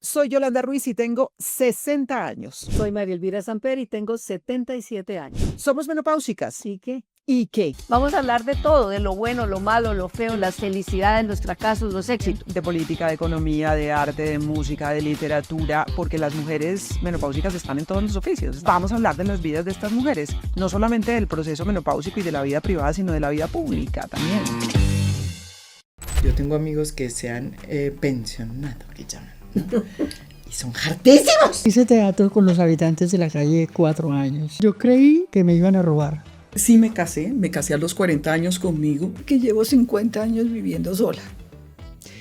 Soy Yolanda Ruiz y tengo 60 años. Soy María Elvira Samper y tengo 77 años. Somos menopáusicas. ¿Y qué? ¿Y qué? Vamos a hablar de todo, de lo bueno, lo malo, lo feo, las felicidades, los fracasos, los éxitos. De política, de economía, de arte, de música, de literatura, porque las mujeres menopáusicas están en todos los oficios. Vamos a hablar de las vidas de estas mujeres, no solamente del proceso menopáusico y de la vida privada, sino de la vida pública también. Yo tengo amigos que se han pensionado, que llaman, ¿no? Y son hartísimos. Hice teatro con los habitantes de la calle 4 años. Yo creí que me iban a robar. Sí me casé a los 40 años conmigo, que llevo 50 años viviendo sola.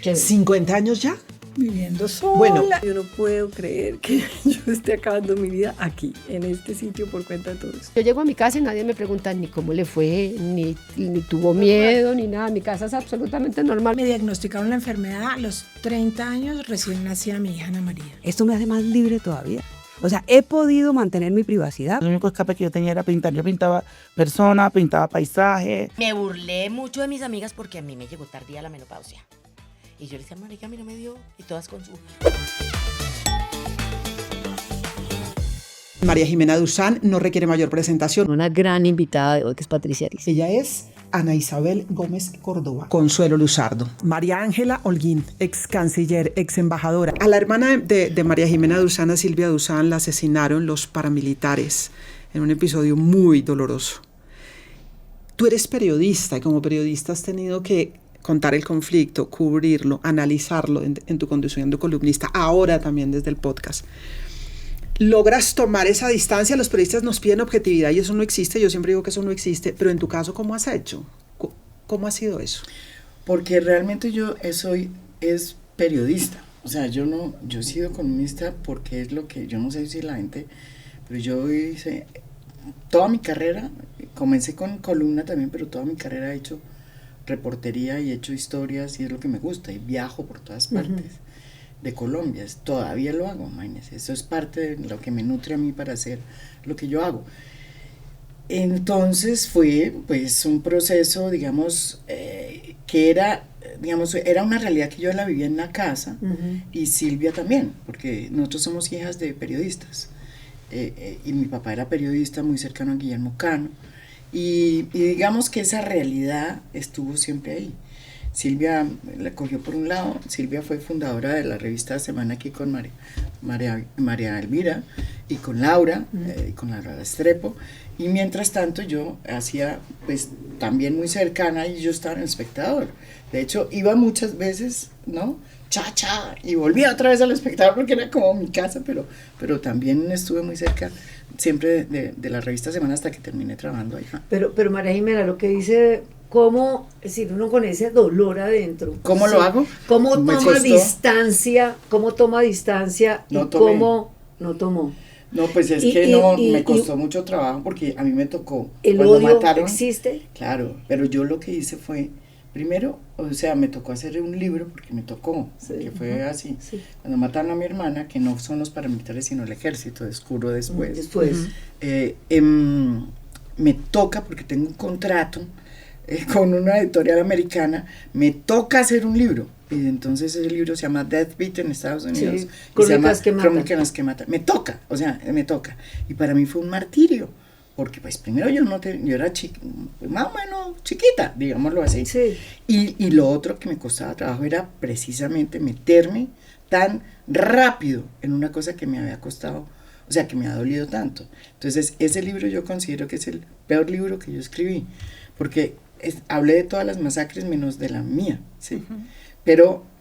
¿50 años ya? Viviendo sola. Bueno. Yo no puedo creer que yo esté acabando mi vida aquí, en este sitio, por cuenta de todos. Yo llego a mi casa y nadie me pregunta ni cómo le fue, ni tuvo miedo, ni nada. Mi casa es absolutamente normal. Me diagnosticaron la enfermedad a los 30 años, recién nacía mi hija Ana María. Esto me hace más libre todavía. O sea, he podido mantener mi privacidad. El único escape que yo tenía era pintar. Yo pintaba personas, pintaba paisajes. Me burlé mucho de mis amigas porque a mí me llegó tardía la menopausia. Y yo le decía, marica, a mí no me dio. Y todas con su... María Jimena Duzán no requiere mayor presentación. Una gran invitada de hoy que es Patricia Arias. Ella es Ana Isabel Gómez Córdoba. Consuelo Luzardo. María Ángela Holguín, ex canciller, ex embajadora. A la hermana de María Jimena Duzán, a Silvia Duzán, la asesinaron los paramilitares en un episodio muy doloroso. Tú eres periodista y como periodista has tenido que contar el conflicto, cubrirlo, analizarlo en tu condición de columnista, ahora también desde el podcast. ¿Logras tomar esa distancia? Los periodistas nos piden objetividad y eso no existe. Yo siempre digo que eso no existe, pero en tu caso, ¿cómo has hecho? ¿Cómo ha sido eso? Porque realmente yo es periodista. O sea, yo he sido columnista porque es lo que, yo no sé si la gente, pero yo hice toda mi carrera, comencé con columna también, pero toda mi carrera he hecho reportería y he hecho historias y es lo que me gusta y viajo por todas partes de Colombia, todavía lo hago, imagínense, eso es parte de lo que me nutre a mí para hacer lo que yo hago. Entonces fue pues un proceso, digamos, que era una realidad que yo la vivía en la casa y Silvia también, porque nosotros somos hijas de periodistas y mi papá era periodista muy cercano a Guillermo Cano. Y digamos que esa realidad estuvo siempre ahí. Silvia la cogió por un lado. Silvia fue fundadora de la revista Semana aquí con María Elvira y con Laura, y con Laura Restrepo. Y mientras tanto yo hacía, pues también muy cercana y yo estaba en El Espectador. De hecho, iba muchas veces, ¿no? Y volvía otra vez al Espectador porque era como mi casa, pero también estuve muy cerca siempre de la revista Semana hasta que terminé trabajando ahí. Pero María Jimena, lo que dice, ¿cómo, es decir, uno con ese dolor adentro? ¿Cómo lo hago? ¿Cómo toma distancia? ¿Cómo toma distancia? ¿Y cómo no tomó? No, pues es que me costó mucho trabajo porque a mí me tocó. ¿El cuando odio mataron, existe? Claro, pero yo lo que hice fue, primero, o sea, me tocó hacer un libro porque me tocó, que fue así. Sí. Cuando mataron a mi hermana, que no son los paramilitares sino el ejército, descubro después. Me toca, porque tengo un contrato con una editorial americana, me toca hacer un libro. Y entonces ese libro se llama Deathbeat en Estados Unidos. Sí, Crónicas que matan. Me toca. Y para mí fue un martirio. Porque pues primero yo era pues, más o menos chiquita, digámoslo así. Sí. Y lo otro que me costaba trabajo era precisamente meterme tan rápido en una cosa que me había costado, o sea, que me ha dolido tanto. Entonces ese libro yo considero que es el peor libro que yo escribí, porque hablé de todas las masacres menos de la mía, ¿sí?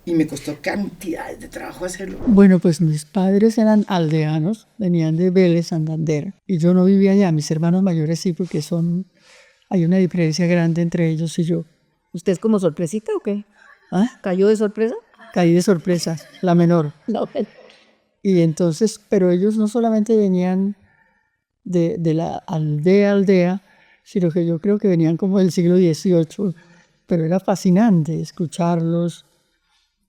Y me costó cantidades de trabajo hacerlo. Bueno, pues mis padres eran aldeanos, venían de Vélez, Santander, y yo no vivía allá. Mis hermanos mayores sí, porque hay una diferencia grande entre ellos y yo. ¿Usted es como sorpresita o qué? ¿Ah? ¿Cayó de sorpresa? Caí de sorpresa, la menor. No. Y entonces, pero ellos no solamente venían de la aldea, sino que yo creo que venían como del siglo XVIII, pero era fascinante escuchar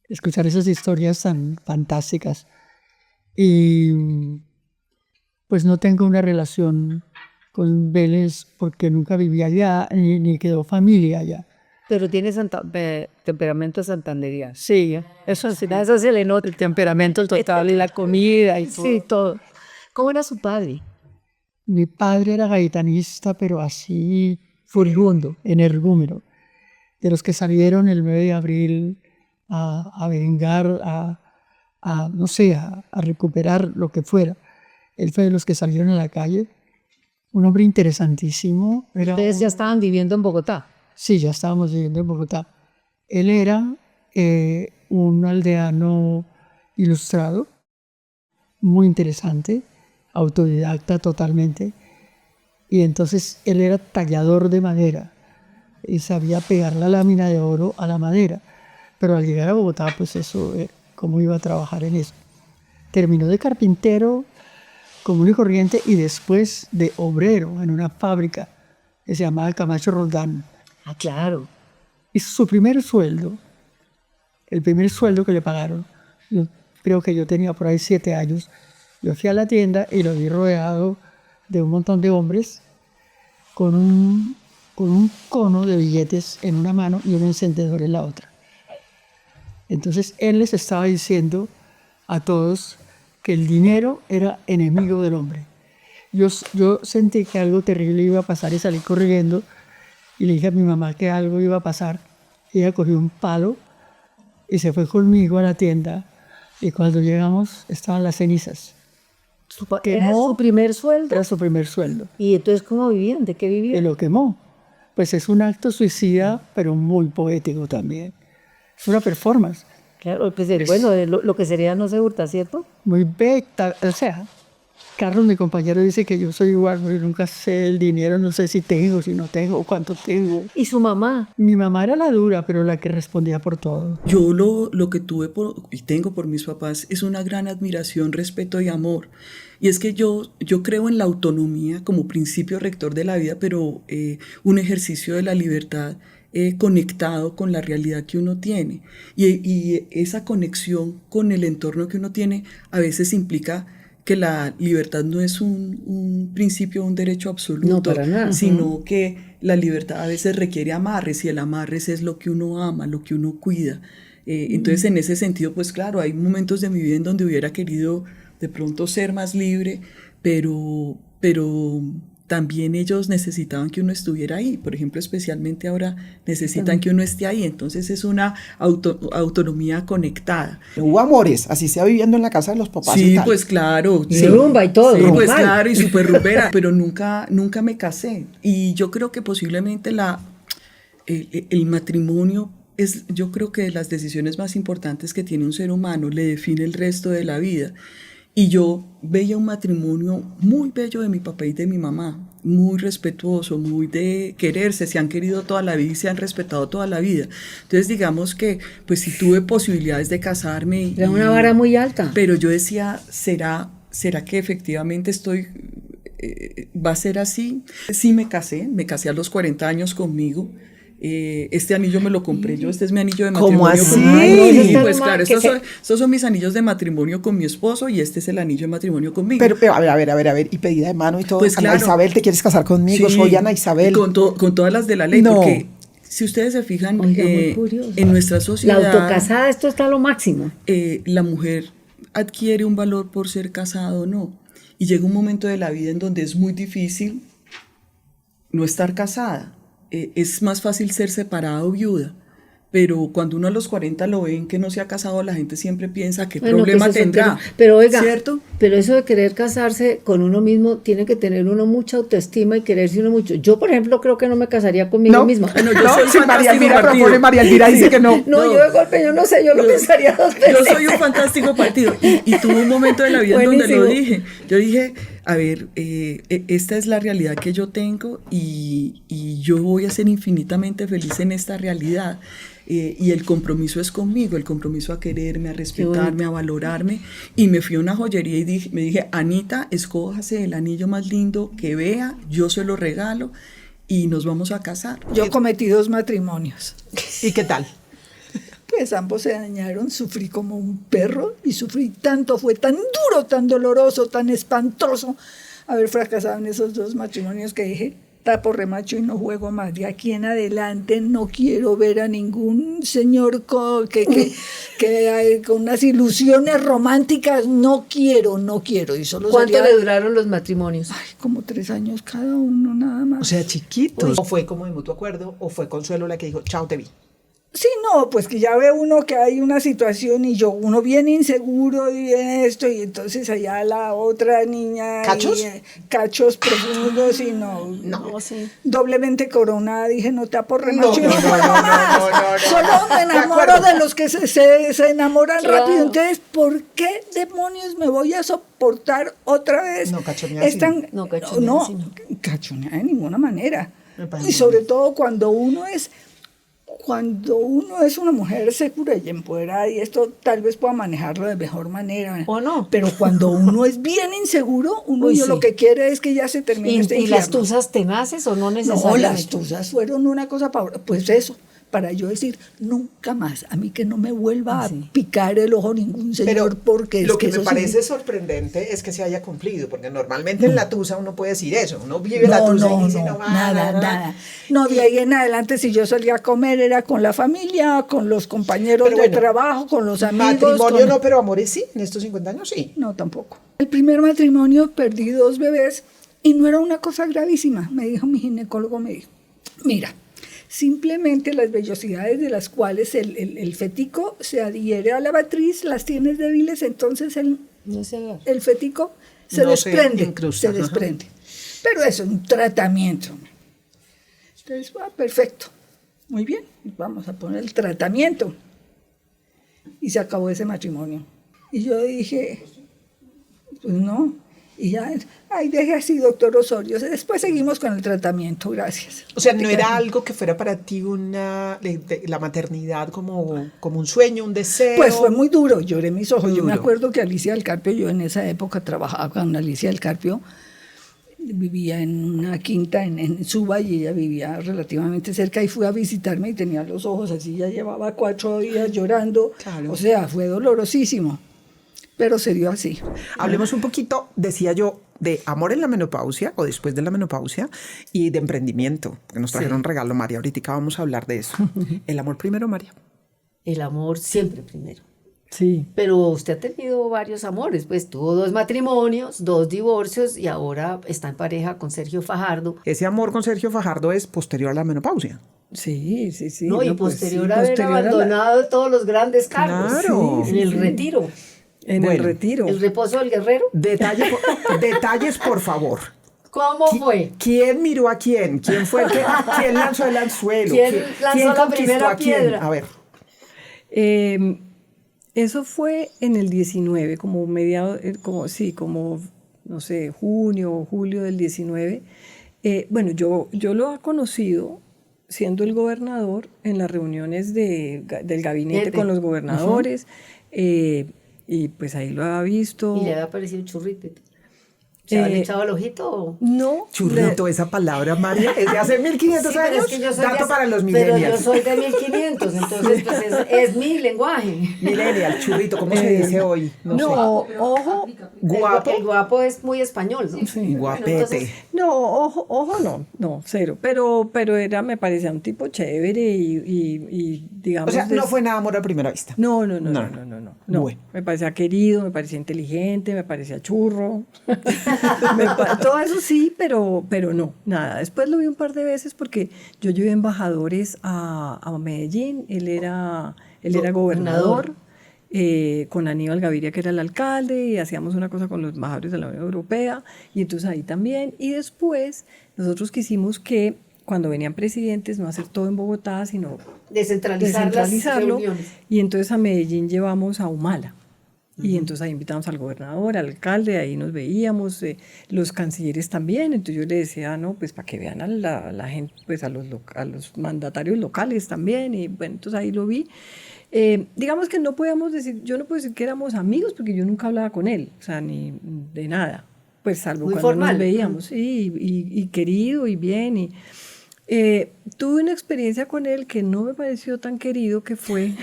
esas historias tan fantásticas. Y pues no tengo una relación con Vélez porque nunca viví allá, ni quedó familia allá. Pero tiene temperamento santanderiano. Sí, eso se le nota. El temperamento total y la comida y todo. Sí, todo. ¿Cómo era su padre? Mi padre era gaitanista, pero así Furibundo. energúmeno. De los que salieron el 9 de abril a vengar, no sé, a recuperar lo que fuera. Él fue de los que salieron a la calle. Un hombre interesantísimo. ¿Ustedes ya estaban viviendo en Bogotá? Sí, ya estábamos viviendo en Bogotá. Él era un aldeano ilustrado, muy interesante, autodidacta totalmente. Y entonces él era tallador de madera y sabía pegar la lámina de oro a la madera. Pero al llegar a Bogotá, pues eso, ¿cómo iba a trabajar en eso? Terminó de carpintero común y corriente y después de obrero en una fábrica que se llamaba Camacho Roldán. Ah, claro. Y su primer sueldo, el primer sueldo que le pagaron, yo creo que yo tenía por ahí 7 años, yo fui a la tienda y lo vi rodeado de un montón de hombres con un cono de billetes en una mano y un encendedor en la otra. Entonces él les estaba diciendo a todos que el dinero era enemigo del hombre. Yo sentí que algo terrible iba a pasar y salí corriendo y le dije a mi mamá que algo iba a pasar. Ella cogió un palo y se fue conmigo a la tienda y cuando llegamos estaban las cenizas. ¿Era su primer sueldo? Era su primer sueldo. ¿Y entonces cómo vivían? ¿De qué vivían? Y lo quemó. Pues es un acto suicida, pero muy poético también. Es una performance. Claro, pues bueno, lo que sería no se hurta, ¿cierto? Muy beta, o sea, Carlos, mi compañero, dice que yo soy igual, porque nunca sé el dinero, no sé si tengo, si no tengo, cuánto tengo. ¿Y su mamá? Mi mamá era la dura, pero la que respondía por todo. Yo lo que tuve y tengo por mis papás es una gran admiración, respeto y amor. Y es que yo creo en la autonomía como principio rector de la vida, pero un ejercicio de la libertad conectado con la realidad que uno tiene. Y esa conexión con el entorno que uno tiene a veces implica que la libertad no es un principio, un derecho absoluto, no, para nada, sino que la libertad a veces requiere amarres y el amarres es lo que uno ama, lo que uno cuida. Entonces en ese sentido, pues claro, hay momentos de mi vida en donde hubiera querido de pronto ser más libre, pero también ellos necesitaban que uno estuviera ahí. Por ejemplo, especialmente ahora necesitan que uno esté ahí. Entonces es una autonomía conectada. Hubo amores, así sea viviendo en la casa de los papás. Sí, y tal. pues claro. Y sí, rumba y todo. Sí, normal. pues claro, y súper rumbera. Pero nunca me casé. Y yo creo que posiblemente el matrimonio es, yo creo que de las decisiones más importantes que tiene un ser humano, le define el resto de la vida. Y yo veía un matrimonio muy bello de mi papá y de mi mamá, muy respetuoso, muy de quererse, se han querido toda la vida y se han respetado toda la vida. Entonces digamos que pues sí tuve posibilidades de casarme. Era una vara muy alta. Pero yo decía, ¿será que efectivamente va a ser así? Sí me casé a los 40 años conmigo. Este anillo me lo compré yo, este es mi anillo de matrimonio. ¿Cómo así? Sí, pues claro, estos son mis anillos de matrimonio con mi esposo y este es el anillo de matrimonio conmigo. Pero a ver, y pedida de mano y todo. Pues Ana claro. Isabel, ¿te quieres casar conmigo? Sí, soy Ana Isabel. Con todas las de la ley, No. porque si ustedes se fijan, Oiga, muy curioso. en nuestra sociedad, La autocasada, esto está a lo máximo. la mujer adquiere un valor por ser casado o no. Y llega un momento de la vida en donde es muy difícil no estar casada. Es más fácil ser separada o viuda, pero cuando uno a los 40 lo ven que no se ha casado, la gente siempre piensa qué problema tendrá. Pero oiga, ¿cierto? pero eso de querer casarse con uno mismo, tiene que tener uno mucha autoestima y quererse uno mucho. Yo, por ejemplo, creo que no me casaría conmigo misma. Bueno, yo soy si María fantástico Elvira partido. propone, María Elvira dice que no. No, yo de golpe, yo no sé, yo lo pensaría dos veces. Yo soy un fantástico partido y tuve un momento de la vida en donde lo dije. Yo dije, a ver, esta es la realidad que yo tengo y yo voy a ser infinitamente feliz en esta realidad. Y el compromiso es conmigo, el compromiso a quererme, a respetarme, a valorarme. Y me fui a una joyería y me dije, Anita, escójase el anillo más lindo que vea, yo se lo regalo y nos vamos a casar. Yo cometí 2 matrimonios. ¿Y qué tal? Pues ambos se dañaron, sufrí como un perro y sufrí tanto, fue tan duro, tan doloroso, tan espantoso haber fracasado en esos 2 matrimonios que dije, tapo remacho y no juego más. De aquí en adelante no quiero ver a ningún señor con unas ilusiones románticas. No quiero. Y solo ¿Cuánto le duraron los matrimonios? Ay, como 3 años cada uno, nada más. O sea, chiquitos. ¿O fue como de mutuo acuerdo o fue Consuelo la que dijo, chao, te vi? Sí, no, pues que ya ve uno que hay una situación y uno viene inseguro y esto, y entonces allá la otra niña... ¿Cachos? Cachos profundos y no, sí. Doblemente coronada, dije, no tapo remacho. No. Solo me enamoro de los que se enamoran rápido. Entonces, ¿por qué demonios me voy a soportar otra vez? No, cachonear No, cachonear de ninguna manera. Y sobre todo cuando uno es una mujer segura y empoderada, y esto tal vez pueda manejarlo de mejor manera. ¿O no? Pero cuando uno es bien inseguro, lo que quiere es que ya se termine este infierno. ¿Y las tusas tenaces o no necesariamente? No, las tusas fueron una cosa pues eso, para yo decir, nunca más, a mí que no me vuelva a picar el ojo ningún señor, porque lo que me parece sorprendente es que se haya cumplido, porque normalmente en la tusa uno puede decir eso, uno vive la tusa y dice nada. No, de ahí en adelante, si yo salía a comer era con la familia, con los compañeros de trabajo, con los amigos. Matrimonio no, pero amores sí, en estos 50 años sí. No, tampoco. El primer matrimonio perdí 2 bebés y no era una cosa gravísima, me dijo mi ginecólogo, mira, simplemente las vellosidades de las cuales el fetico se adhiere a la matriz, las tienes débiles, entonces el fetico se desprende. Pero eso es un tratamiento. Entonces, perfecto, muy bien, vamos a poner el tratamiento. Y se acabó ese matrimonio. Y yo dije, pues no. Y ya, deje así, doctor Osorio. Después seguimos con el tratamiento, gracias. O sea, ¿no era algo que fuera para ti la maternidad como un sueño, un deseo? Pues fue muy duro, lloré mis ojos. Yo me acuerdo que Alicia del Carpio, yo en esa época trabajaba con Alicia del Carpio, vivía en una quinta en Suba y ella vivía relativamente cerca y fue a visitarme y tenía los ojos así, ya llevaba 4 días llorando. Claro. O sea, fue dolorosísimo. Pero se dio así. Hablemos un poquito, decía yo, de amor en la menopausia o después de la menopausia y de emprendimiento, que nos trajeron un regalo, María. Ahorita vamos a hablar de eso. ¿El amor primero, María? El amor siempre primero. Sí. Pero usted ha tenido varios amores, pues tuvo 2 matrimonios, 2 divorcios y ahora está en pareja con Sergio Fajardo. Ese amor con Sergio Fajardo es posterior a la menopausia. Sí. No, y posterior a haber abandonado todos los grandes cargos. Claro. En el retiro. El retiro. El reposo del guerrero. Detalles, por favor. ¿Cómo fue? ¿Quién miró a quién? ¿Quién fue quién lanzó el anzuelo? ¿Quién lanzó la primera a quién? piedra? A ver. Eso fue en el 19, como no sé, junio o julio del 19. Bueno, yo lo he conocido siendo el gobernador en las reuniones del gabinete con los gobernadores. Y pues ahí lo había visto. ¿Y le había aparecido un churrito? ¿Se había echado el ojito? ¿O? No. Churrito, esa palabra, María, es de hace 1500 años. Pero es que yo soy dato para los millennials. Pero yo soy de 1500, entonces pues es mi lenguaje. Millennial, churrito, ¿cómo se dice hoy? No sé. Ojo. Guapo. El guapo es muy español, ¿no? Sí, guapete. Bueno, entonces, ojo no, cero. Pero me parecía un tipo chévere y digamos... O sea, no fue nada amor a primera vista. No. Bueno. Me parecía querido, me parecía inteligente, me parecía churro. Todo eso sí, pero no, nada. Después lo vi un par de veces porque yo llevé embajadores a Medellín, él era gobernador, con Aníbal Gaviria, que era el alcalde, y hacíamos una cosa con los embajadores de la Unión Europea, y entonces ahí también. Y después nosotros quisimos que cuando venían presidentes no hacer todo en Bogotá, sino descentralizarlo. Y entonces a Medellín llevamos a Humala. Y entonces ahí invitamos al gobernador, al alcalde, ahí nos veíamos, los cancilleres también. Entonces yo le decía, no, pues para que vean a la gente, pues a los mandatarios locales también. Y bueno, entonces ahí lo vi. Digamos que yo no puedo decir que éramos amigos, porque yo nunca hablaba con él, o sea, ni de nada, pues salvo muy cuando formal. Nos veíamos, sí, y querido y bien. Tuve una experiencia con él que no me pareció tan querido, que fue...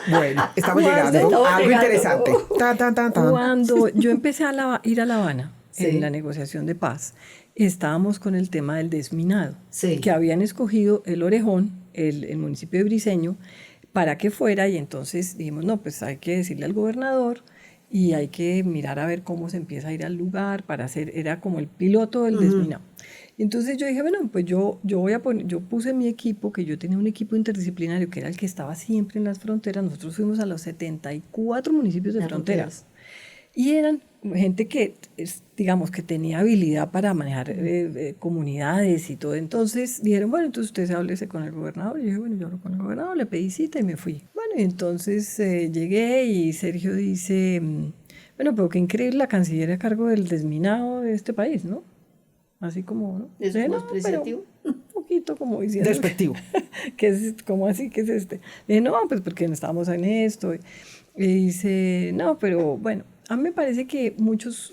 Bueno, estamos llegando a algo interesante. Cuando yo empecé a ir a La Habana, en la negociación de paz, estábamos con el tema del desminado, que habían escogido el Orejón, el municipio de Briceño, para que fuera, y entonces dijimos, no, pues hay que decirle al gobernador y hay que mirar a ver cómo se empieza a ir al lugar para hacer, era como el piloto del desminado. Y entonces yo dije, bueno, pues yo puse mi equipo, que yo tenía un equipo interdisciplinario que era el que estaba siempre en las fronteras. Nosotros fuimos a los 74 municipios de fronteras. Y eran gente que, digamos, que tenía habilidad para manejar comunidades y todo. Entonces dijeron, bueno, entonces usted háblese con el gobernador. Y yo dije, bueno, yo hablo con el gobernador, le pedí cita y me fui. Bueno, y entonces llegué y Sergio dice, bueno, pero qué increíble la canciller a cargo del desminado de este país, ¿no? Así como, ¿no? ¿Es despreciativo? Un poquito como diciendo... Despectivo. Que es como así, que es este. Dije, no, pues porque no estábamos en esto. Y dice, no, pero bueno, a mí me parece que muchos,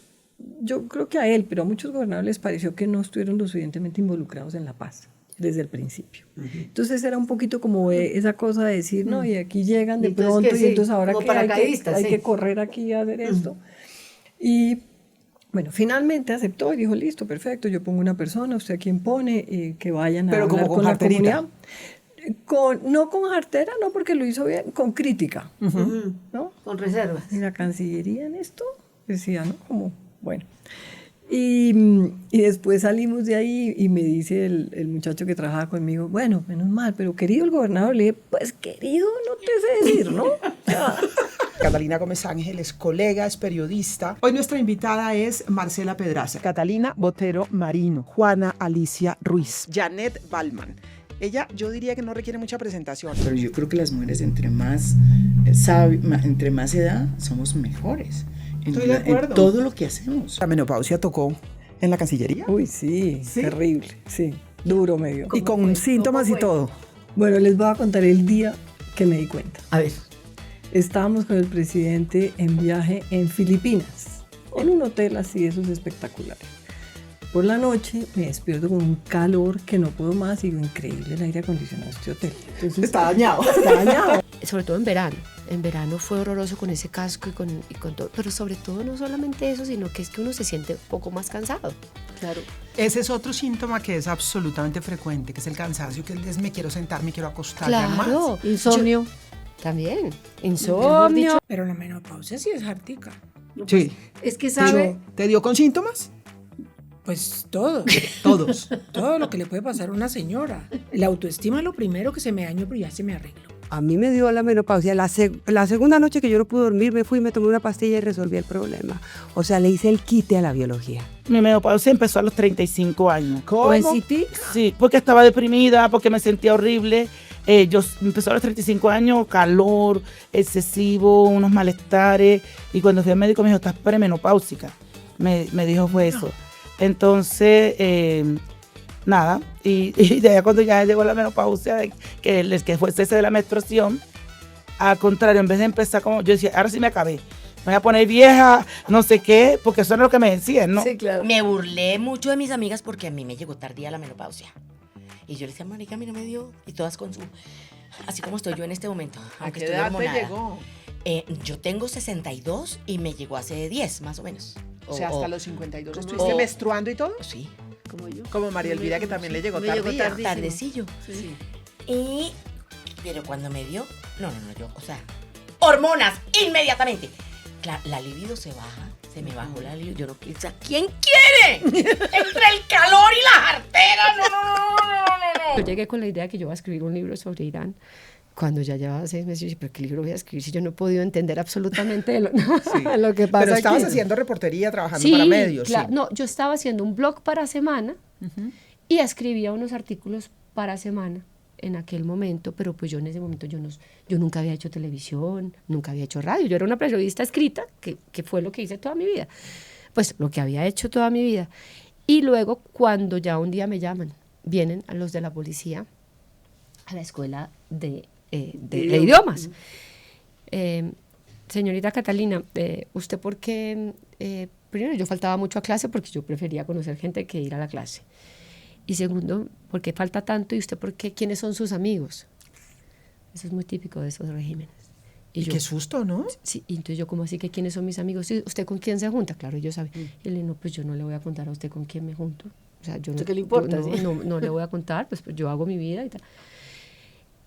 yo creo que a él, pero a muchos gobernadores les pareció que no estuvieron lo suficientemente involucrados en la paz desde el principio. Entonces era un poquito como esa cosa de decir, no, y aquí llegan de pronto, y entonces ahora que hay que correr aquí a hacer esto. Y bueno, finalmente aceptó y dijo, listo, perfecto, yo pongo una persona, usted a quién pone, que vayan a hablar con la comunidad. No con jartera, no, porque lo hizo bien, con crítica, ¿no? Con reservas. Y la Cancillería en esto decía, ¿no? Como, bueno. Y después salimos de ahí y me dice el muchacho que trabajaba conmigo, bueno, menos mal, pero querido el gobernador, le dije, pues querido, no te sé decir, ¿no? Catalina Gómez Ángel es colega, es periodista. Hoy nuestra invitada es Marcela Pedraza, Catalina Botero Marino, Juana Alicia Ruiz, Janet Ballman. Ella, yo diría que no requiere mucha presentación. Pero yo creo que las mujeres entre más edad somos mejores. Estoy de acuerdo. En todo lo que hacemos. ¿La menopausia tocó en la Cancillería? Uy, sí, terrible, sí, duro medio. Y con síntomas y todo. Bueno, les voy a contar el día que me di cuenta. A ver. Estábamos con el presidente en viaje en Filipinas, en un hotel así, esos espectaculares. Por la noche me despierto con un calor que no puedo más y digo, increíble el aire acondicionado de este hotel. Entonces, está dañado. Está dañado. Sobre todo en verano. En verano fue horroroso con ese casco y con todo. Pero sobre todo no solamente eso, sino que es que uno se siente un poco más cansado. Claro. Ese es otro síntoma que es absolutamente frecuente, que es el cansancio, que es me quiero sentar, me quiero acostar. Claro. Insomnio. También. Insomnio. Pero la menopausia sí es hartica. No, pues, sí. Es que sabe... ¿Te dio con síntomas? Pues todo. Todos. Todo lo que le puede pasar a una señora. La autoestima es lo primero que se me dañó, pero ya se me arregló. A mí me dio la menopausia. La segunda noche que yo no pude dormir, me fui, me tomé una pastilla y resolví el problema. O sea, le hice el quite a la biología. Mi menopausia empezó a los 35 años. ¿Cómo? Sí, porque estaba deprimida, porque me sentía horrible. Yo empezó a los 35 años, calor excesivo, unos malestares. Y cuando fui al médico me dijo, estás premenopáusica. Me dijo fue eso. Entonces, nada, y de allá cuando ya llegó la menopausia, que fue el cese de la menstruación, al contrario, en vez de empezar como, yo decía, ahora sí me acabé, me voy a poner vieja, no sé qué, porque eso era lo que me decían, ¿no? Sí, claro. Me burlé mucho de mis amigas porque a mí me llegó tardía la menopausia. Y yo le decía, marica, a mí no me dio, y todas con su, así como estoy yo en este momento. ¿A qué edad te llegó? Yo tengo 62 y me llegó hace 10, más o menos. O sea, hasta los 52 estuviste menstruando y todo. Sí. Como yo. Como María Elvira, que también le llegó tardía. Tardecillo. Sí. Pero cuando me dio, no, yo, o sea, hormonas, inmediatamente. La libido se baja, se me bajó la libido. Yo no quiero, o sea, ¿quién quiere? Entre el calor y la jartera, no. Yo llegué con la idea que yo iba a escribir un libro sobre Irán. Cuando ya llevaba 6 meses, dije, ¿pero qué libro voy a escribir si yo no he podido entender absolutamente lo que pasa? Pero estabas aquí. haciendo reportería, trabajando para medios. Claro. Sí, no, yo estaba haciendo un blog para Semana y escribía unos artículos para Semana en aquel momento, pero pues yo en ese momento yo nunca había hecho televisión, nunca había hecho radio. Yo era una periodista escrita, que fue lo que hice toda mi vida. Pues lo que había hecho toda mi vida. Y luego, cuando ya un día me llaman, vienen a los de la policía a la escuela de idiomas. Señorita Catalina, ¿usted por qué? Primero, yo faltaba mucho a clase porque yo prefería conocer gente que ir a la clase. Y segundo, ¿por qué falta tanto? ¿Y usted por qué? ¿Quiénes son sus amigos? Eso es muy típico de esos regímenes. Y qué susto, ¿no? Sí, y entonces yo como así que ¿quiénes son mis amigos? Sí, ¿usted con quién se junta? Claro, ellos saben. Y le digo, no, pues yo no le voy a contar a usted con quién me junto. O sea, yo no, ¿qué le importa? No le voy a contar, pues yo hago mi vida y tal.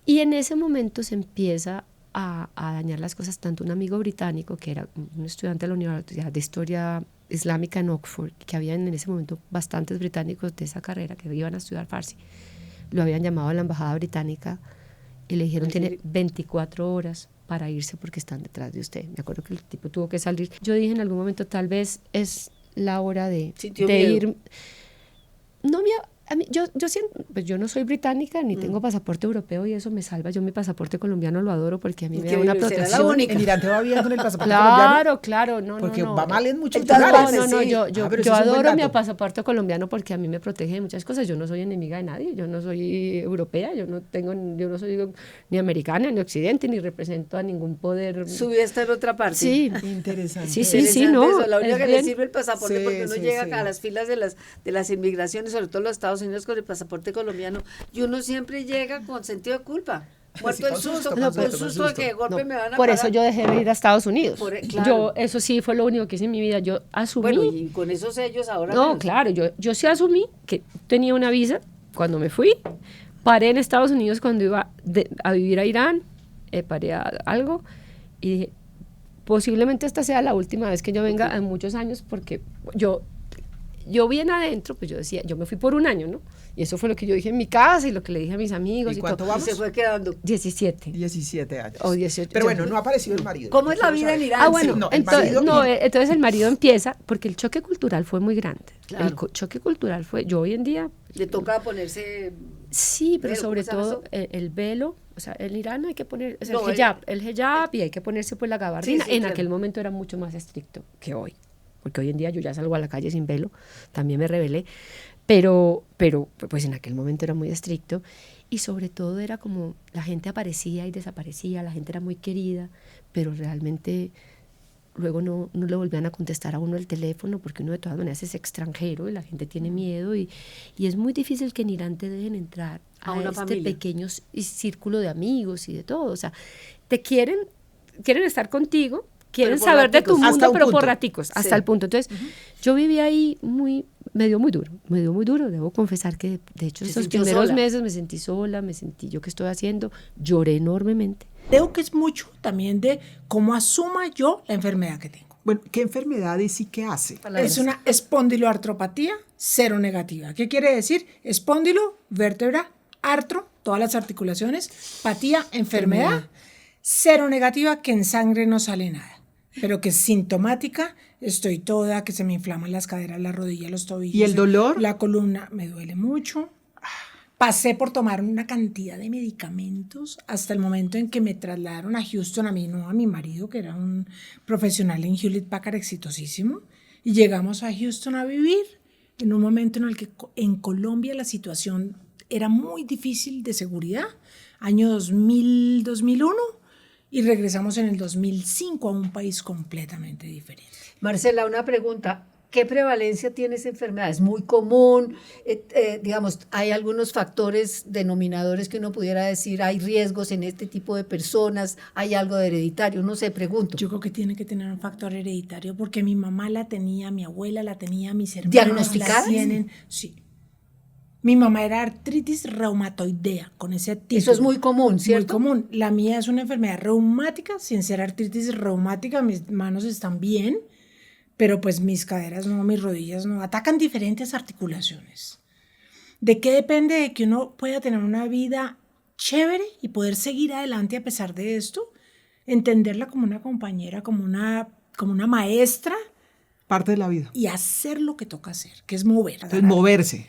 Y en ese momento se empieza a dañar las cosas. Tanto un amigo británico, que era un estudiante de la Universidad de Historia Islámica en Oxford, que había en ese momento bastantes británicos de esa carrera que iban a estudiar Farsi, lo habían llamado a la embajada británica y le dijeron, tiene 24 horas para irse porque están detrás de usted. Me acuerdo que el tipo tuvo que salir. Yo dije en algún momento, tal vez es la hora de ir. No, yo siento, pues yo no soy británica ni tengo pasaporte europeo y eso me salva. Yo mi pasaporte colombiano lo adoro porque a mí me da una protección. En Irán te va bien con el pasaporte colombiano. Claro, porque va mal en muchos lugares. Yo adoro mi pasaporte colombiano porque a mí me protege de muchas cosas. Yo no soy enemiga de nadie, yo no soy europea, yo no soy ni americana, ni occidente, ni represento a ningún poder. Su vida está en otra parte. Sí, interesante. Sí, no. Eso, la única que le sirve el pasaporte porque uno llega a las filas de las inmigraciones, sobre todo los Estados Unidos con el pasaporte colombiano, y uno siempre llega con sentido de culpa. Muerto el susto, con susto de que de golpe me van a por parar. eso yo dejé de ir a Estados Unidos. Claro. Eso sí fue lo único que hice en mi vida. Yo asumí. Bueno, y con esos sellos ahora. No, claro, yo sí asumí que tenía una visa cuando me fui. Paré en Estados Unidos cuando iba a vivir a Irán. Paré a algo y dije, posiblemente esta sea la última vez que yo venga en muchos años, porque yo bien adentro, pues yo decía, yo me fui por un año, ¿no? Y eso fue lo que yo dije en mi casa y lo que le dije a mis amigos. ¿Y cuánto todo. vamos? Y se fue quedando 17 años. O 18. Pero bueno, no ha aparecido el marido. ¿Cómo es la vida en Irán? Bueno, sí, entonces el marido empieza, porque el choque cultural fue muy grande. Claro. El choque cultural fue, yo hoy en día... Le toca ponerse... Sí, pero sobre todo el velo, o sea, en Irán hay que poner el hijab y hay que ponerse pues la gabardina. Sí, en claro. aquel momento era mucho más estricto que hoy, porque hoy en día yo ya salgo a la calle sin velo, también me rebelé, pero pues en aquel momento era muy estricto y sobre todo era como la gente aparecía y desaparecía, la gente era muy querida, pero realmente luego no le volvían a contestar a uno el teléfono porque uno de todas maneras es extranjero y la gente tiene miedo y es muy difícil que en Irán te dejen entrar a una este familia. pequeño círculo de amigos y de todo, o sea, te quieren estar contigo, quieren saber de tu mundo, pero por raticos, hasta el punto. Entonces, yo viví ahí me dio muy duro, debo confesar que de hecho esos primeros meses me sentí sola, me sentí yo qué estoy haciendo, lloré enormemente. Creo que es mucho también de cómo asuma yo la enfermedad que tengo. Bueno, ¿qué enfermedades y qué hace? Es una espondiloartropatía seronegativa. ¿Qué quiere decir? Espóndilo, vértebra, artro, todas las articulaciones, patía, enfermedad, seronegativa, que en sangre no sale nada, pero que es sintomática, estoy toda, que se me inflaman las caderas, las rodillas, los tobillos. ¿Y el dolor? La columna me duele mucho. Pasé por tomar una cantidad de medicamentos hasta el momento en que me trasladaron a Houston, a mí, no a mi marido, que era un profesional en Hewlett Packard exitosísimo, y llegamos a Houston a vivir en un momento en el que en Colombia la situación era muy difícil de seguridad, año 2000, 2001, y regresamos en el 2005 a un país completamente diferente. Marcela, una pregunta. ¿Qué prevalencia tiene esa enfermedad? ¿Es muy común? Digamos, ¿hay algunos factores denominadores que uno pudiera decir, hay riesgos en este tipo de personas? ¿Hay algo de hereditario? No sé, pregunto. Yo creo que tiene que tener un factor hereditario porque mi mamá la tenía, mi abuela la tenía, mis hermanos ¿diagnosticada? la tienen. Sí. Mi mamá era artritis reumatoidea, con ese título. Eso es muy común, ¿cierto? Muy común. La mía es una enfermedad reumática, sin ser artritis reumática, mis manos están bien, pero pues mis caderas no, mis rodillas no, atacan diferentes articulaciones. ¿De qué depende de que uno pueda tener una vida chévere y poder seguir adelante a pesar de esto? Entenderla como una compañera, como una maestra. Parte de la vida. Y hacer lo que toca hacer, que es mover. Entonces, moverse.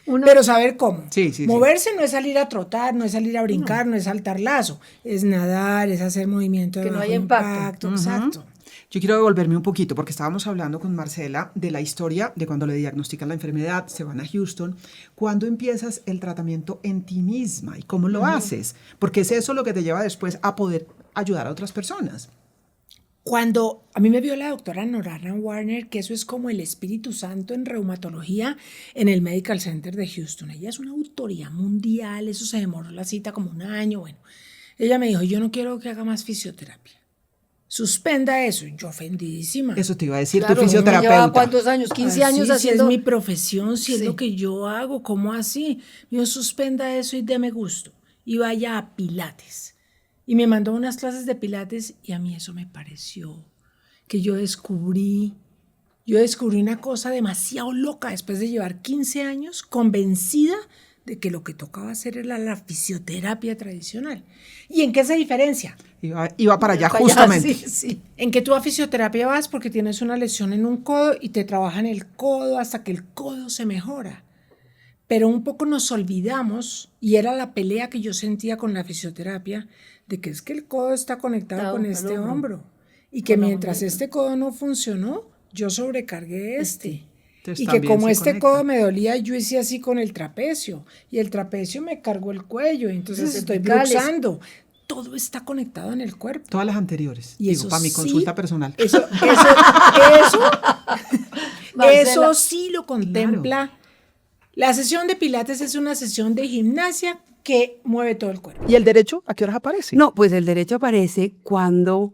Pero saber cómo. Sí, moverse no es salir a trotar, no es salir a brincar, no es saltar lazo, es nadar, es hacer movimiento de que no bajo haya impacto. Exacto. Yo quiero devolverme un poquito porque estábamos hablando con Marcela de la historia de cuando le diagnostican la enfermedad, se van a Houston. ¿Cuándo empiezas el tratamiento en ti misma y cómo lo haces? Porque es eso lo que te lleva después a poder ayudar a otras personas. Cuando a mí me vio la doctora Norana Warner, que eso es como el Espíritu Santo en reumatología en el Medical Center de Houston. Ella es una autoridad mundial, eso se demoró la cita como un año, bueno. ella me dijo, yo no quiero que haga más fisioterapia. Suspenda eso. Yo ofendidísima. Eso te iba a decir, Claro, tu fisioterapeuta. ¿lleva cuántos años? 15 años Si haciendo... es mi profesión, si es Sí. lo que yo hago, ¿cómo así? Yo suspenda eso y deme gusto. Y vaya a Pilates. Y me mandó unas clases de Pilates y a mí eso me pareció que yo descubrí una cosa demasiado loca después de llevar 15 años convencida de que lo que tocaba hacer era la fisioterapia tradicional. ¿Y en qué se diferencia? Iba para allá justamente. Sí. En que tú a fisioterapia vas porque tienes una lesión en un codo y te trabajan el codo hasta que el codo se mejora. Pero un poco nos olvidamos, y era la pelea que yo sentía con la fisioterapia, de que es que el codo está conectado con este hombro. Y que mientras este codo no funcionó, yo sobrecargué este. Entonces, Y que como se este conecta. codo me dolía, yo hice así con el trapecio. Y el trapecio me cargó el cuello. Entonces Los estoy cervicales. luxando. Todo está conectado en el cuerpo. Todas las anteriores. Y Digo, eso para mi sí, consulta personal. Eso sí lo contempla. La sesión de Pilates es una sesión de gimnasia que mueve todo el cuerpo. ¿Y el derecho a qué horas aparece? No, pues el derecho aparece cuando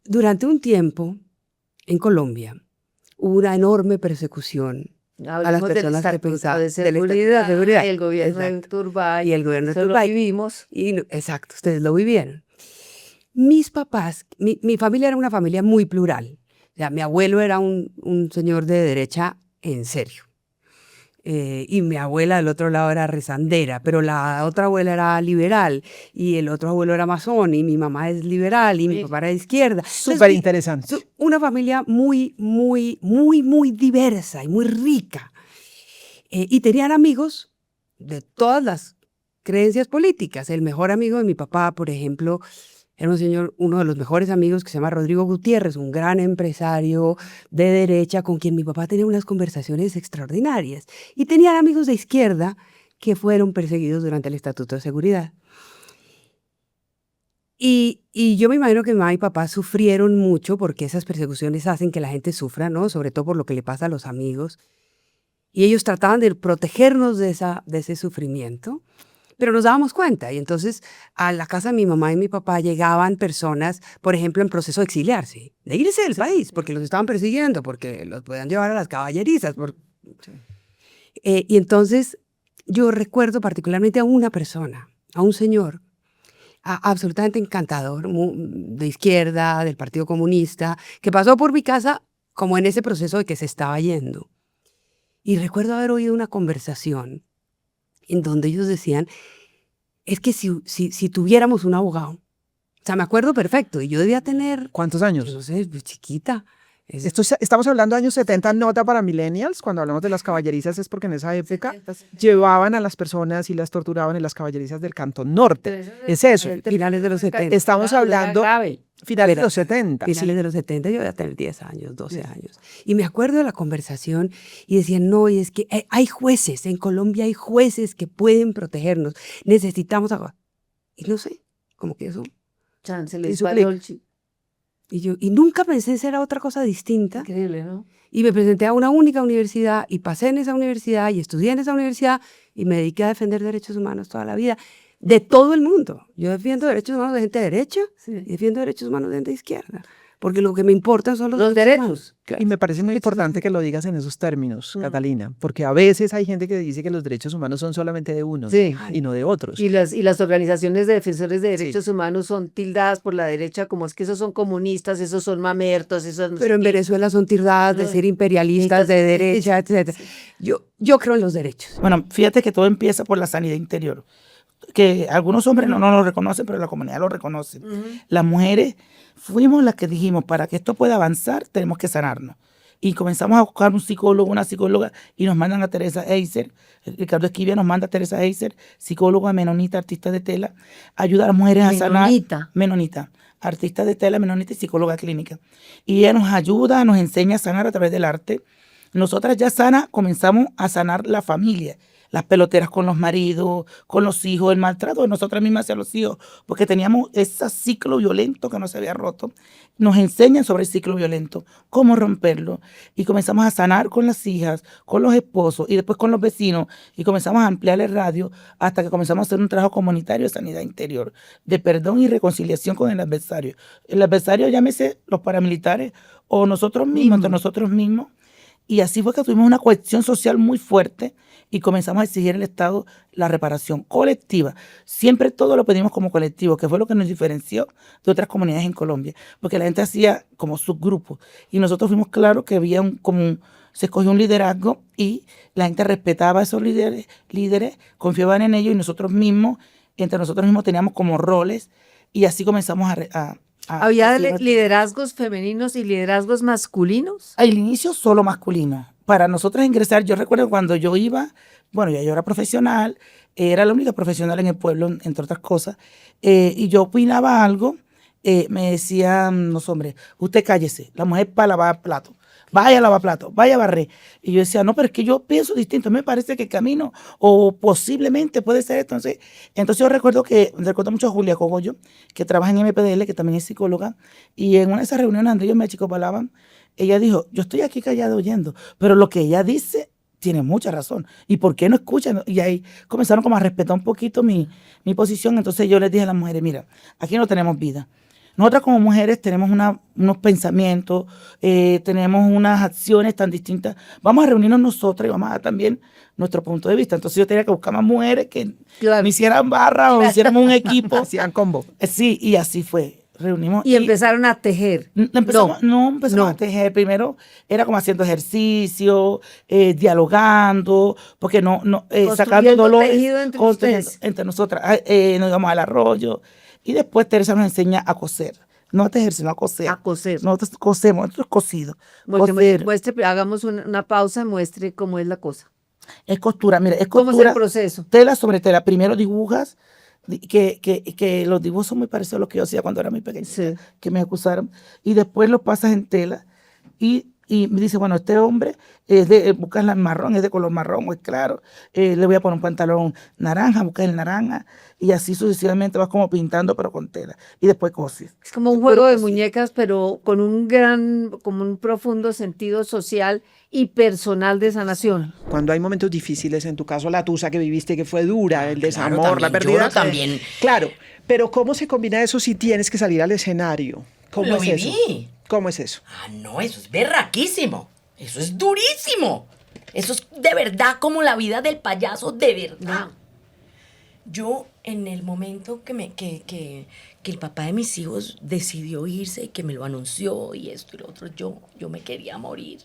durante un tiempo en Colombia hubo una enorme persecución a las Hablemos del personas que estatuto pensaban de seguridad, seguridad. el gobierno de Exacto. Turbay, Y el gobierno de eso lo Turbay. vivimos. Exacto, ustedes lo vivieron. Mis papás, mi familia era una familia muy plural. O sea, mi abuelo era un señor de derecha en serio. Y mi abuela del otro lado era rezandera, pero la otra abuela era liberal, y el otro abuelo era masón, y mi mamá es liberal, y mi papá era de izquierda. Súper interesante. Una familia muy, muy, muy, muy diversa y muy rica. Y tenían amigos de todas las creencias políticas. El mejor amigo de mi papá, por ejemplo, era un señor, uno de los mejores amigos, que se llama Rodrigo Gutiérrez, un gran empresario de derecha con quien mi papá tenía unas conversaciones extraordinarias. Y tenían amigos de izquierda que fueron perseguidos durante el Estatuto de Seguridad. Y yo me imagino que mi mamá y papá sufrieron mucho porque esas persecuciones hacen que la gente sufra, ¿no? Sobre todo por lo que le pasa a los amigos. Y ellos trataban de protegernos de ese sufrimiento. Pero nos dábamos cuenta, y entonces a la casa de mi mamá y mi papá llegaban personas, por ejemplo, en proceso de exiliarse, de irse del país, porque los estaban persiguiendo, porque los podían llevar a las caballerizas. Y entonces yo recuerdo particularmente a una persona, a un señor absolutamente encantador, de izquierda, del Partido Comunista, que pasó por mi casa como en ese proceso de que se estaba yendo. Y recuerdo haber oído una conversación en donde ellos decían, es que si tuviéramos un abogado, o sea, me acuerdo perfecto, y yo debía tener... ¿Cuántos años? No sé, pues, chiquita. Estamos hablando de años 70, nota para millennials, cuando hablamos de las caballerizas es porque en esa época llevaban a las personas y las torturaban en las caballerizas del Cantón Norte. Es eso. Finales de los 70. Estamos hablando finales de los 70. Finales de los 70, yo voy a tener 10 años, 12 años. Y me acuerdo de la conversación y decían, no, y es que hay jueces, en Colombia hay jueces que pueden protegernos, necesitamos agua. Y no sé, como que eso... Se les paró el chip. Y nunca pensé en ser otra cosa distinta. Increíble, ¿no? Y me presenté a una única universidad y pasé en esa universidad y estudié en esa universidad y me dediqué a defender derechos humanos toda la vida, de todo el mundo. Yo defiendo derechos humanos de gente de derecha y defiendo derechos humanos de gente de izquierda, porque lo que me importa son los derechos. Y me parece muy importante que lo digas en esos términos, Catalina, porque a veces hay gente que dice que los derechos humanos son solamente de unos y no de otros. Y las organizaciones de defensores de derechos humanos son tildadas por la derecha como es que esos son comunistas, esos son mamertos, esos... Pero en Venezuela son tildadas de ser imperialistas, de derecha, etc. Yo creo en los derechos. Bueno, fíjate que todo empieza por la sanidad interior, que algunos hombres no lo reconocen, pero la comunidad lo reconoce. Las mujeres fuimos las que dijimos, para que esto pueda avanzar, tenemos que sanarnos. Y comenzamos a buscar un psicólogo, una psicóloga, y nos mandan a Teresa Heiser. Ricardo Esquivia nos manda a Teresa Heiser, psicóloga menonita, artista de tela, ayuda a las mujeres a sanar. Menonita, artista de tela, menonita y psicóloga clínica. Y ella nos ayuda, nos enseña a sanar a través del arte. Nosotras ya comenzamos a sanar la familia, las peloteras con los maridos, con los hijos, el maltrato de nosotras mismas hacia los hijos, porque teníamos ese ciclo violento que no se había roto. Nos enseñan sobre el ciclo violento, cómo romperlo, y comenzamos a sanar con las hijas, con los esposos y después con los vecinos, y comenzamos a ampliar el radio hasta que comenzamos a hacer un trabajo comunitario de sanidad interior, de perdón y reconciliación con el adversario. El adversario, llámese los paramilitares o nosotros mismos, entre nosotros mismos. Y así fue que tuvimos una cohesión social muy fuerte y comenzamos a exigir al Estado la reparación colectiva. Siempre todo lo pedimos como colectivo, que fue lo que nos diferenció de otras comunidades en Colombia, porque la gente hacía como subgrupos y nosotros fuimos claros que había se escogió un liderazgo y la gente respetaba a esos líderes, confiaban en ellos y entre nosotros mismos teníamos como roles y así comenzamos ¿Había liderazgos femeninos y liderazgos masculinos? Al inicio solo masculino. Para nosotros ingresar, yo recuerdo cuando yo iba, bueno, ya yo era profesional, era la única profesional en el pueblo, entre otras cosas, y yo opinaba algo, me decían los hombres, usted cállese, la mujer para lavar platos. Vaya a lavar platos, vaya a barrer. Y yo decía, no, pero es que yo pienso distinto, me parece que el camino, o posiblemente puede ser esto. Entonces yo recuerdo mucho a Julia Cogollo, que trabaja en MPDL, que también es psicóloga, y en una de esas reuniones donde ellos me achicopalaban, ella dijo, yo estoy aquí callada oyendo, pero lo que ella dice tiene mucha razón. ¿Y por qué no escuchan? Y ahí comenzaron como a respetar un poquito mi posición. Entonces yo les dije a las mujeres, mira, aquí no tenemos vida. Nosotras como mujeres tenemos unos pensamientos, tenemos unas acciones tan distintas. Vamos a reunirnos nosotras y vamos a dar también nuestro punto de vista. Entonces yo tenía que buscar más mujeres que me hicieran barra o hiciéramos un equipo. Hacían combo. Sí, y así fue. Reunimos. Y empezaron a tejer. Empezamos a tejer. Primero era como haciendo ejercicio, dialogando, porque sacando dolores entre nosotras. Nos íbamos al arroyo. Y después Teresa nos enseña a coser. No a tejer, sino a coser. A coser. Nosotros cosemos, nosotros cosido. Muestre, hagamos una pausa, muestre cómo es la cosa. Es costura, mira, ¿Cómo es el proceso? Tela sobre tela. Primero dibujas, que los dibujos son muy parecidos a los que yo hacía cuando era muy pequeña, sí, que me acusaron. Y después los pasas en tela y me dice, bueno, este hombre buscas el marrón, es de color marrón, muy claro, le voy a poner un pantalón naranja, buscas el naranja, y así sucesivamente vas como pintando, pero con tela, y después coses. Es como un juego de muñecas, pero con como un profundo sentido social y personal de sanación. Cuando hay momentos difíciles, en tu caso la tusa que viviste, que fue dura, el desamor, también, la pérdida. Yo también. Claro, pero ¿cómo se combina eso si tienes que salir al escenario? ¿Cómo es eso? ¿Cómo es eso? No, eso es berraquísimo. Eso es durísimo. Eso es de verdad como la vida del payaso, de verdad. Yo, en el momento que el papá de mis hijos decidió irse y que me lo anunció y esto y lo otro, yo me quería morir.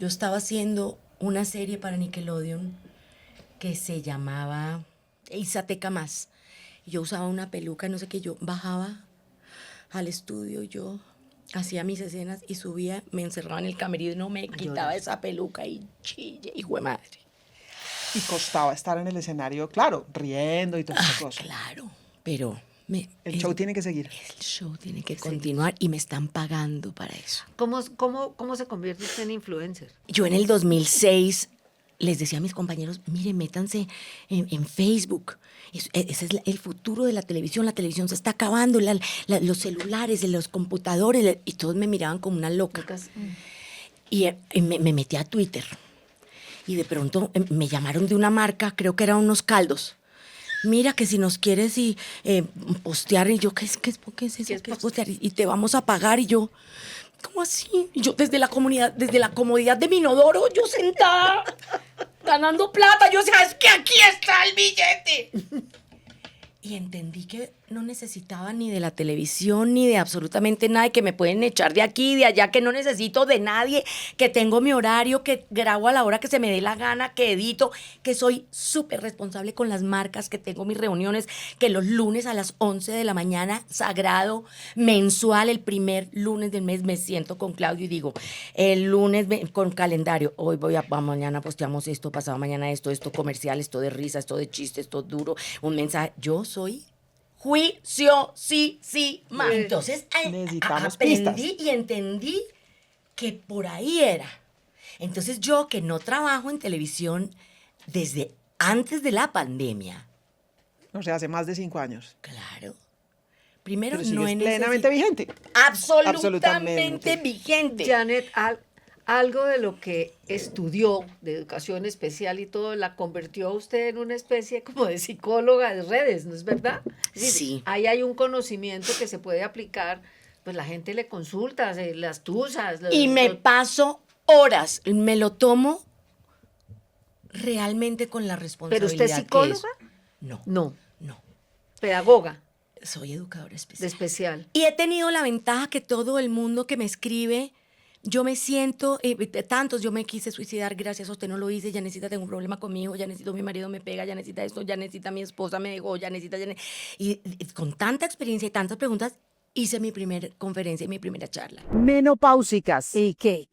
Yo estaba haciendo una serie para Nickelodeon que se llamaba Isateca Más. Yo usaba una peluca, no sé qué, yo bajaba al estudio, yo hacía mis escenas y subía, me encerraba en el camerino, me quitaba esa peluca y chille, hijo de madre. Y costaba estar en el escenario, claro, riendo y todas esas cosas. Claro, pero el show tiene que seguir. El show tiene que continuar y me están pagando para eso. ¿Cómo se convierte usted en influencer? Yo en el 2006 les decía a mis compañeros, miren, métanse en Facebook. Ese es el futuro de la televisión se está acabando, los celulares, los computadores, y todos me miraban como una loca. Y me metí a Twitter, y de pronto me llamaron de una marca, creo que eran unos caldos. Mira que si nos quieres postear, y yo, ¿qué es eso? ¿Qué es postear? Y te vamos a pagar, y yo, ¿cómo así? Y yo desde la comodidad de mi inodoro, yo sentada, ganando plata, yo decía, es que aquí está el billete. Y entendí que no necesitaba ni de la televisión, ni de absolutamente nada, y que me pueden echar de aquí y de allá, que no necesito de nadie, que tengo mi horario, que grabo a la hora que se me dé la gana, que edito, que soy súper responsable con las marcas, que tengo mis reuniones, que los lunes a las 11 de la mañana, sagrado, mensual, el primer lunes del mes, me siento con Claudio y digo, el lunes con calendario, hoy mañana posteamos esto, pasado mañana esto comercial, esto de risa, esto de chiste, esto duro, un mensaje. Yo soy juiciosísima. Entonces aprendí y entendí que por ahí era. Entonces yo, que no trabajo en televisión desde antes de la pandemia. O sea, hace más de 5 años. Claro. Primero, Pero no sigue es plenamente vigente. Absolutamente vigente. Janet, algo de lo que estudió de educación especial y todo, la convirtió a usted en una especie como de psicóloga de redes, ¿no es verdad? Es decir, Sí. ahí hay un conocimiento que se puede aplicar, pues la gente le consulta, las tusas. Y me paso horas, me lo tomo realmente con la ¿Pero responsabilidad. usted es psicóloga? No. No. No. Pedagoga. Soy educadora especial. De especial. Y he tenido la ventaja que todo el mundo que me escribe, yo me siento, tantos, yo me quise suicidar, gracias a usted no lo hice, ya necesita, tengo un problema con mi hijo, ya necesito, mi marido me pega, ya necesita esto, ya necesita, mi esposa me dejó, ya necesita, y con tanta experiencia y tantas preguntas, hice mi primera conferencia y mi primera charla. Menopáusicas. ¿Y qué?